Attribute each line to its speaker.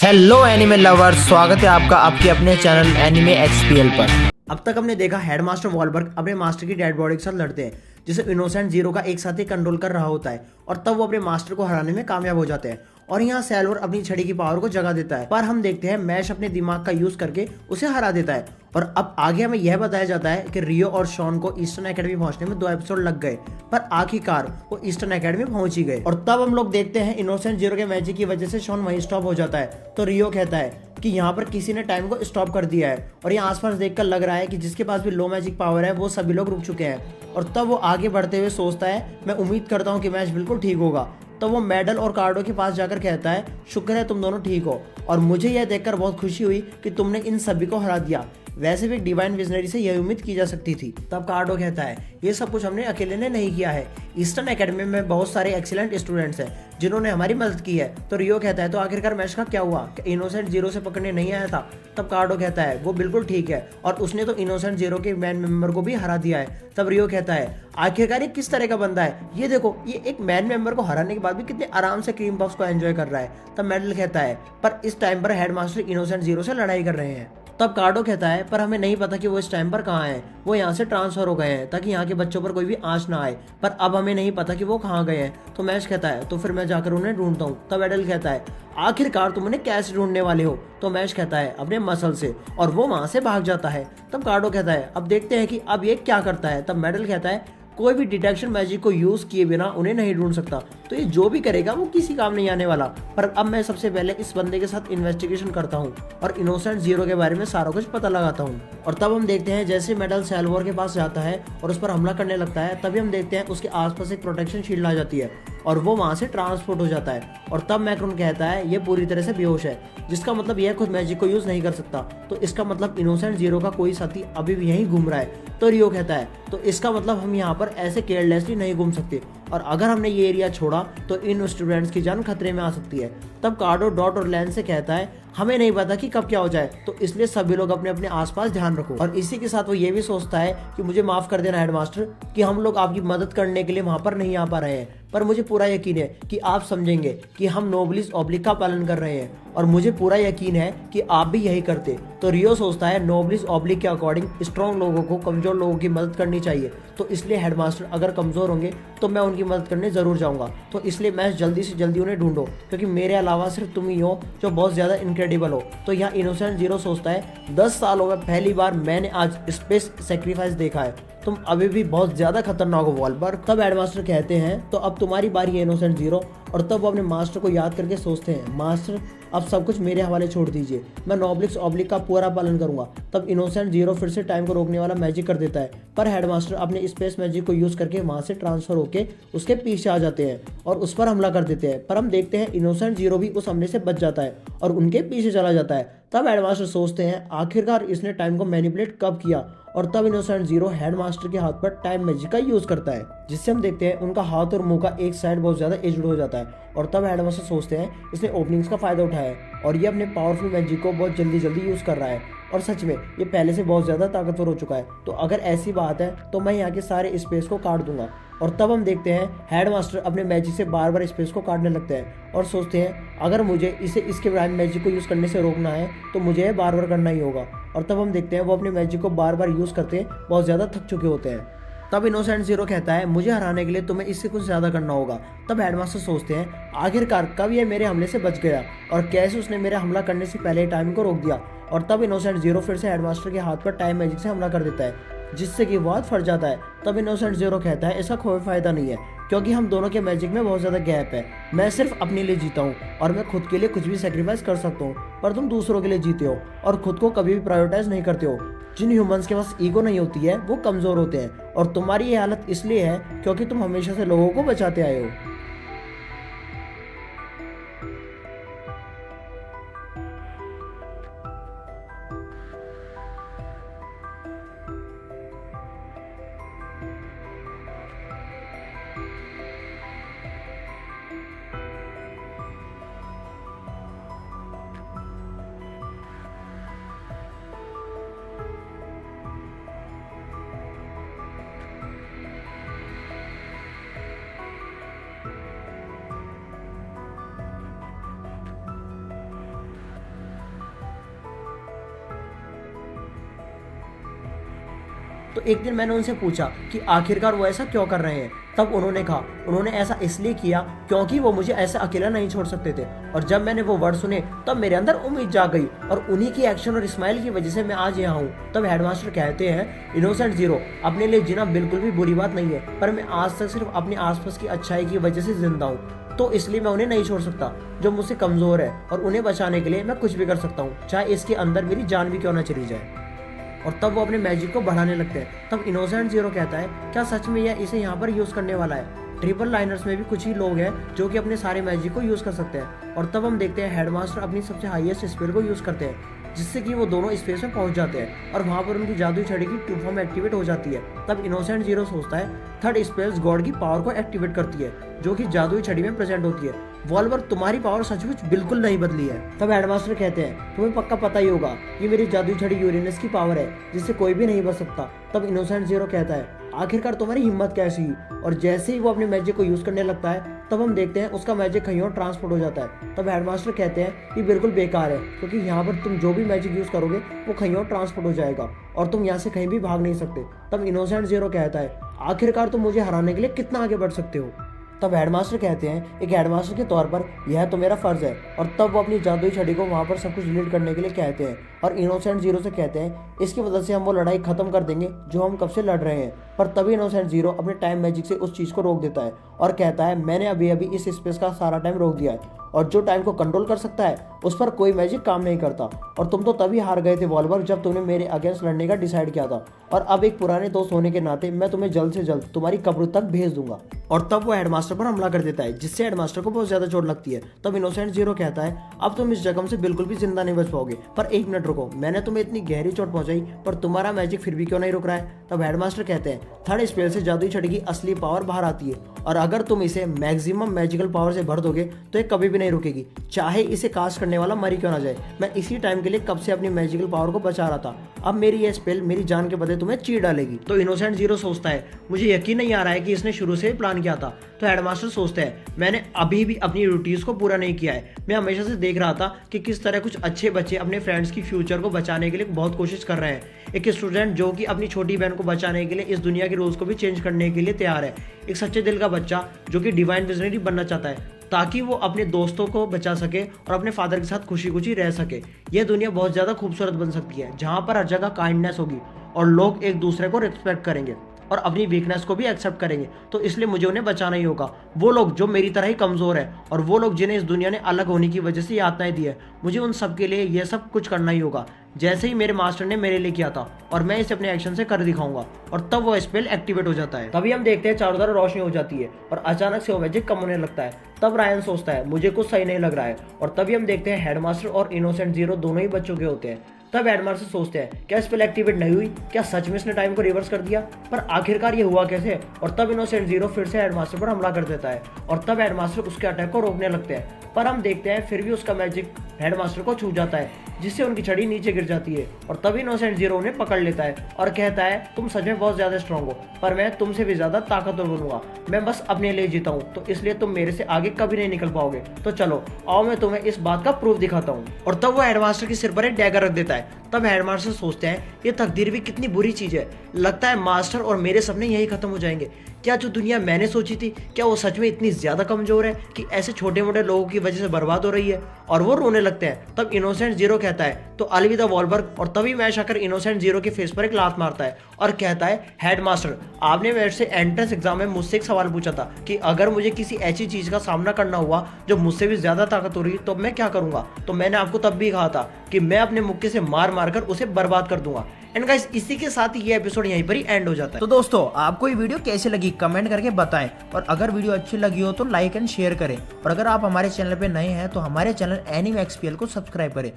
Speaker 1: Hello anime lovers, स्वागत है आपका आपके अपने चैनल एनिमे एक्सपीएल पर। अब तक हमने देखा हेडमास्टर वॉलबर्ग अपने मास्टर की डेड बॉडी के साथ लड़ते हैं, जिसे इनोसेंट जीरो का एक साथी कंट्रोल कर रहा होता है और तब वो अपने मास्टर को हराने में कामयाब हो जाते हैं। और यहाँ सैल्वर अपनी छड़ी की पावर को जगा देता है, पर हम देखते हैं मैश अपने दिमाग का यूज करके उसे हरा देता है। और अब आगे हमें यह बताया जाता है कि रियो और शॉन को ईस्टर्न एकेडमी पहुंचने में 2 एपिसोड लग गए, पर आखिरकार वो ईस्टर्न एकेडमी पहुंच ही गए। और तब हम लोग देखते हैं इनोसेंट जीरो के मैजिक की वजह से शॉन वहीं स्टॉप हो जाता है। तो रियो कहता है कि यहाँ पर किसी ने टाइम को स्टॉप कर दिया है, और यहाँ आसपास देखकर लग रहा है कि जिसके पास भी लो मैजिक पावर है वो सभी लोग रुक चुके हैं। और तब वो आगे बढ़ते हुए सोचता है, मैं उम्मीद करता हूँ कि मैच बिल्कुल ठीक होगा। तो वो मेडल और कार्डो के पास जाकर कहता है, शुक्र है तुम दोनों ठीक हो, और मुझे यह देखकर बहुत खुशी हुई कि तुमने इन सभी को हरा दिया। वैसे भी डिवाइन विजनरी से यह उम्मीद की जा सकती थी। तब कार्डो कहता है, ये सब कुछ हमने अकेले ने नहीं किया है, ईस्टर्न एकेडमी में बहुत सारे एक्सीलेंट स्टूडेंट्स हैं जिन्होंने हमारी मदद की है। तो रियो कहता है, तो आखिरकार मैच का क्या हुआ, इनोसेंट जीरो से पकड़ने नहीं आया था? तब कार्डो कहता है, वो बिल्कुल ठीक है, और उसने तो इनोसेंट जीरो के मैन मेंबर को भी हरा दिया है। तब रियो कहता है, आखिरकार ये किस तरह का बंदा है, ये देखो, ये एक मैन मेंबर को हराने के बाद भी कितने आराम से क्रीम पफ्स को एंजॉय कर रहा है। तब मेडल कहता है, पर इस टाइम पर हेडमास्टर इनोसेंट जीरो से लड़ाई कर रहे हैं। तब कार्डो कहता है, पर हमें नहीं पता कि वो इस टाइम पर कहाँ हैं, वो यहाँ से ट्रांसफर हो गए हैं ताकि यहाँ के बच्चों पर कोई भी आंच ना आए, पर अब हमें नहीं पता कि वो कहाँ गए हैं। तो मैच कहता है, तो फिर मैं जाकर उन्हें ढूंढता हूँ। तब एडल कहता है, आखिरकार तुम उन्हें कैसे ढूंढने वाले हो? तो मैच कहता है, अपने मसल से, और वो वहां से भाग जाता है। तब कार्डो कहता है, अब देखते हैं कि अब ये क्या करता है। तब मेडल कहता है, कोई भी डिटेक्शन मैजिक को यूज किए बिना उन्हें नहीं ढूंढ सकता, तो ये जो भी करेगा वो किसी काम नहीं आने वाला। पर अब मैं सबसे पहले इस बंदे के साथ इन्वेस्टिगेशन करता हूँ और इनोसेंट जीरो के बारे में सारा कुछ पता लगाता हूँ। और तब हम देखते हैं जैसे मेडल सैल्वर के पास जाता है और उस पर हमला करने लगता है, तभी हम देखते हैं उसके आसपास एक प्रोटेक्शन शील्ड आ जाती है और वो वहां से ट्रांसपोर्ट हो जाता है। और तब मैक्रोन कहता है, ये पूरी तरह से बेहोश है, जिसका मतलब यह खुद मैजिक को यूज नहीं कर सकता, तो इसका मतलब इनोसेंट जीरो का कोई साथी अभी भी यहीं घूम रहा है। तो रियो कहता है, तो इसका मतलब हम यहाँ पर ऐसे केयरलेसली नहीं घूम सकते, और अगर हमने ये एरिया छोड़ा तो इन स्टूडेंट्स की जान खतरे में आ सकती है। तब कार्डो डॉट और लैन से कहता है, हमें नहीं पता कि कब क्या हो जाए, तो इसलिए सभी लोग अपने अपने आसपास ध्यान रखो। और इसी के साथ वो ये भी सोचता है कि मुझे माफ कर देना हेडमास्टर कि हम लोग आपकी मदद करने के लिए वहां पर नहीं आ पा रहे हैं, पर मुझे पूरा यकीन है कि आप समझेंगे कि हम नोबलिस ऑब्लिक का पालन कर रहे हैं, और मुझे पूरा यकीन है कि आप भी यही करते। तो रियो सोचता है, नोबलिस ऑब्लिक के अकॉर्डिंग स्ट्रॉन्ग लोगों को कमजोर लोगों की मदद करनी चाहिए, तो इसलिए हेडमास्टर अगर कमजोर होंगे तो मैं उनकी मदद करने जरूर जाऊंगा, तो इसलिए मैं जल्दी से जल्दी उन्हें ढूंढो, क्योंकि मेरे अलावा सिर्फ तुम ही हो जो बहुत ज्यादा इनक्रेडिबल हो। तो यहाँ इनोसेंट जीरो सोचता है, 10 सालों में पहली बार मैंने आज स्पेस सेक्रीफाइस देखा है, तुम अभी भी बहुत ज्यादा खतरनाक हो वॉलबर्ग। तब हेडमास्टर कहते हैं, तो अब तुम्हारी बारी है इनोसेंट जीरो। और तब वो अपने मास्टर को याद करके सोचते हैं, मास्टर अब सब कुछ मेरे हवाले छोड़ दीजिए, मैं नोब्लिक्स ऑब्लिक का पूरा पालन करूंगा। तब इनोसेंट जीरो फिर से टाइम को रोकने वाला मैजिक कर देता है, पर हेडमास्टर अपने स्पेस मैजिक को यूज करके वहां से ट्रांसफर होके उसके पीछे आ जाते हैं और उस पर हमला कर देते हैं। पर हम देखते हैं इनोसेंट जीरो भी उस हमले से बच जाता है और उनके पीछे चला जाता है। तब हेडमास्टर सोचते हैं, आखिरकार इसने टाइम को मैनिपुलेट कब किया, और तब इनोसेंट जीरो हेडमास्टर के हाथ पर टाइम मैजिक का यूज करता है, जिससे हम देखते हैं उनका हाथ और मुंह का एक साइड बहुत ज्यादा एज्ड हो जाता है। और तब हेडमास्टर सोचते हैं, इसने ओपनिंग्स का फायदा उठाया है और ये अपने पावरफुल मैजिक को बहुत जल्दी जल्दी यूज कर रहा है, और सच में ये पहले से बहुत ज्यादा ताकतवर हो चुका है, तो अगर ऐसी बात है तो मैं यहाँ के सारे स्पेस को काट दूंगा। और तब हम देखते हैं हेडमास्टर अपने मैजिक से बार बार स्पेस को काटने लगते हैं और सोचते हैं, अगर मुझे इसे इसके प्राइम मैजिक को यूज करने से रोकना है तो मुझे ये बार बार करना ही होगा। और तब हम देखते हैं वो अपने मैजिक को बार बार यूज करते बहुत ज्यादा थक चुके होते हैं। तब इनोसेंट जीरो कहता है, मुझे हराने के लिए तुम्हें इससे कुछ ज्यादा करना होगा। तब हेडमास्टर सोचते हैं, आखिरकार कब ये मेरे हमले से बच गया और कैसे उसने मेरे हमला करने से पहले टाइम को रोक दिया। और तब इनोसेंट जीरो फिर से हेडमास्टर के हाथ पर टाइम मैजिक से हमला कर देता है, जिससे कि बहुत फट जाता है। तब इनोसेंट जीरो कहता है, इसका कोई फायदा नहीं है, क्योंकि हम दोनों के मैजिक में बहुत ज्यादा गैप है, मैं सिर्फ अपने लिए जीता हूँ और मैं खुद के लिए कुछ भी सेक्रीफाइस कर सकता हूँ, पर तुम दूसरों के लिए जीते हो और खुद को कभी भी प्रायोरिटाइज नहीं करते हो। जिन ह्यूमंस के पास ईगो नहीं होती है वो कमजोर होते हैं, और तुम्हारी ये हालत इसलिए है क्योंकि तुम हमेशा से लोगों को बचाते आए हो। तो एक दिन मैंने उनसे पूछा कि आखिरकार वो ऐसा क्यों कर रहे हैं। तब उन्होंने कहा उन्होंने ऐसा इसलिए किया क्योंकि वो मुझे ऐसा अकेला नहीं छोड़ सकते थे। और जब मैंने वो वर्ड सुने तब मेरे अंदर उम्मीद जाग गई और उन्हीं की एक्शन और स्माइल की वजह से मैं आज यहाँ हूँ। तब हेडमास्टर कहते हैं इनोसेंट जीरो, अपने लिए जीना बिल्कुल भी बुरी बात नहीं है, पर मैं आज तक सिर्फ अपने आसपास की अच्छाई की वजह से जिंदा हूँ, तो इसलिए मैं उन्हें नहीं छोड़ सकता जो मुझसे कमजोर है, और उन्हें बचाने के लिए मैं कुछ भी कर सकता हूँ, चाहे इसके अंदर मेरी जान भी क्यों न चली जाए। और तब वो अपने मैजिक को बढ़ाने लगते हैं। तब इनोसेंट जीरो कहता है क्या सच में यह इसे यहाँ पर यूज करने वाला है। ट्रिपल लाइनर्स में भी कुछ ही लोग हैं जो कि अपने सारे मैजिक को यूज कर सकते हैं। और तब हम देखते हैं हेडमास्टर अपनी सबसे हाईएस्ट स्पेल को यूज करते हैं, जिससे कि वो दोनों स्पेस में पहुंच जाते हैं और वहां पर उनकी जादुई छड़ी की ट्रू फॉर्म एक्टिवेट हो जाती है। तब इनोसेंट जीरो सोचता है थर्ड स्पेल्स गॉड की पावर को एक्टिवेट करती है, जो कि जादुई छड़ी में प्रेजेंट होती है। वॉल्वर, तुम्हारी पावर सचमुच बिल्कुल नहीं बदली है। तब हेडमास्टर कहते हैं तुम्हें पक्का पता ही होगा कि मेरी जादुई छड़ी यूरेनस की पावर है, जिससे कोई भी नहीं बच सकता। तब इनोसेंट जीरो कहता है आखिरकार तुम्हारी हिम्मत कैसी हुई। और जैसे ही वो अपने मैजिक को यूज करने लगता है तब हम देखते हैं उसका मैजिक कहीं और ट्रांसपोर्ट हो जाता है। तब हेडमास्टर कहते हैं ये बिल्कुल बेकार है, क्योंकि यहाँ पर तुम जो भी मैजिक यूज करोगे वो कहीं और ट्रांसपोर्ट हो जाएगा और तुम यहाँ से कहीं भी भाग नहीं सकते। तब इनोसेंट जीरो कहता है आखिरकार तुम मुझे हराने के लिए कितना आगे बढ़ सकते हो। तब हेडमास्टर कहते हैं एक हेडमास्टर के तौर पर यह तो मेरा फर्ज है। और तब वो अपनी जादुई छड़ी को वहाँ पर सब कुछ लीड करने के लिए कहते हैं और इनोसेंट जीरो से कहते हैं इसकी वजह से हम वो लड़ाई खत्म कर देंगे जो हम कब से लड़ रहे हैं। पर तभी इनोसेंट जीरो अपने टाइम मैजिक से उस चीज़ को रोक देता है और कहता है मैंने अभी अभी इस स्पेस का सारा टाइम रोक दिया है, और जो टाइम को कंट्रोल कर सकता है उस पर कोई मैजिक काम नहीं करता। और तुम तो तभी हार गए थे वॉल्वर जब तुमने मेरे अगेंस्ट लड़ने का डिसाइड किया था, और अब एक पुराने दोस्त होने के नाते मैं तुम्हें जल्द से जल्द तुम्हारी कब्र तक भेज दूंगा। और तब वो हेडमास्टर पर हमला कर देता है, जिससे हेडमास्टर को बहुत ज्यादा चोट लगती है। तब इनोसेंट जीरो कहता है अब तुम इस जख्म से बिल्कुल भी जिंदा नहीं बच पाओगे, पर एक मिनट रुको, मैंने तुम्हें इतनी गहरी चोट पहुंचाई पर तुम्हारा मैजिक फिर भी क्यों नहीं रुक रहा है। तब हेडमास्टर कहते हैं थर्ड स्पेल से जादुई छड़ी की असली पावर बाहर आती है, और अगर तुम इसे मैक्सिमम मैजिकल पावर से भर दोगे तो ये कभी भी नहीं रुकेगी, चाहे इसे कास्ट करने वाला मरी क्यों ना जाए। मैं इसी टाइम के लिए कब से अपनी मैजिकल पावर को बचा रहा था, अब मेरी ये स्पेल मेरी जान के बदले तुम्हें चीर डालेगी। तो इनोसेंट जीरो सोचता है मुझे यकीन नहीं आ रहा है कि इसने शुरू से ही प्लान किया था। तो हेडमास्टर सोचते हैं मैंने अभी भी अपनी ड्यूटीज को पूरा नहीं किया है, मैं हमेशा से देख रहा था कि किस तरह कुछ अच्छे बच्चे अपने फ्रेंड्स की फ्यूचर को बचाने के लिए बहुत कोशिश कर रहे हैं। एक स्टूडेंट जो कि अपनी छोटी बहन को बचाने के लिए इस दुनिया के रूल्स को भी चेंज करने के लिए तैयार है। एक सच्चे दिल का बच्चा जो कि डिवाइन विजनरी बनना चाहता है ताकि वो अपने दोस्तों को बचा सके और अपने फादर के साथ खुशी खुशी रह सके। यह दुनिया बहुत ज़्यादा खूबसूरत बन सकती है जहाँ पर हर जगह काइंडनेस होगी और लोग एक दूसरे को रिस्पेक्ट करेंगे और अपनी वीकनेस को भी एक्सेप्ट करेंगे। तो इसलिए मुझे उन्हें बचाना ही होगा, वो लोग जो मेरी तरह ही कमज़ोर है और वो लोग जिन्हें इस दुनिया ने अलग होने की वजह से यातनाएं दी है, मुझे उन सब के लिए ये सब कुछ करना ही होगा, जैसे ही मेरे मास्टर ने मेरे लिए किया था, और मैं इसे अपने एक्शन से कर दिखाऊंगा। और तब वो स्पेल एक्टिवेट हो जाता है। तभी हम देखते हैं चारों तरफ रोशनी हो जाती है और अचानक से वो मैजिक कम होने लगता है। तब रायन सोचता है मुझे कुछ सही नहीं लग रहा है, और तभी हम देखते हैं हेडमास्टर और इनोसेंट जीरो दोनों ही बच्चों के होते हैं। तब हेडमास्टर सोचते हैं क्या स्पेल एक्टिवेट नहीं हुई, क्या सच में इसने टाइम को रिवर्स कर दिया, पर आखिरकार ये हुआ कैसे। और तब इनोसेंट जीरो फिर से हेडमास्टर पर हमला कर देता है और तब हेडमास्टर उसके अटैक को रोकने लगते हैं, पर हम देखते हैं फिर भी उसका मैजिक हेडमास्टर को छू जाता है, जिससे उनकी छड़ी नीचे गिर जाती है। और तभी इनोसेंट जीरो उन्हें पकड़ लेता है और कहता है तुम सच में बहुत ज्यादा स्ट्रांग हो, पर मैं तुमसे भी ज्यादा ताकतवर बनूंगा, मैं बस अपने लिए जीता हूँ, तो इसलिए तुम मेरे से आगे कभी नहीं निकल पाओगे। तो चलो आओ मैं तुम्हें इस बात का प्रूफ दिखाता हूँ। और तब वो हेडमास्टर के सिर पर एक डैगर रख देता है। तब हेडमास्टर सोचते हैं ये तकदीर भी कितनी बुरी चीज है, लगता है मास्टर और मेरे सपने यही खत्म हो जाएंगे। क्या जो दुनिया मैंने सोची थी क्या वो सच में इतनी ज्यादा कमजोर है कि ऐसे छोटे मोटे लोगों की वजह से बर्बाद हो रही है। और वो रोने लगते हैं। तब इनोसेंट जीरो कहता है तो अलविदा वॉलबर्ग। और तभी मैश आकर इनोसेंट जीरो के फेस पर एक लात मारता है और कहता है हेडमास्टर आपने मेरे से एंट्रेंस एग्जाम में मुझसे एक सवाल पूछा था कि अगर मुझे किसी ऐसी चीज का सामना करना हुआ जो मुझसे भी ज्यादा ताकत हो रही तो मैं क्या करूंगा। तो मैंने आपको तब भी कहा था कि मैं अपने मुक्के से मार मारकर उसे बर्बाद कर दूंगा। एंड गाइस इसी के साथ ये एपिसोड यहीं पर ही एंड हो जाता है। तो दोस्तों आपको ये वीडियो कैसे लगी कमेंट करके बताएं, और अगर वीडियो अच्छी लगी हो तो लाइक एंड शेयर करें, और अगर आप हमारे चैनल पे नए हैं तो हमारे चैनल एनीमे एक्सपीएल को सब्सक्राइब करें।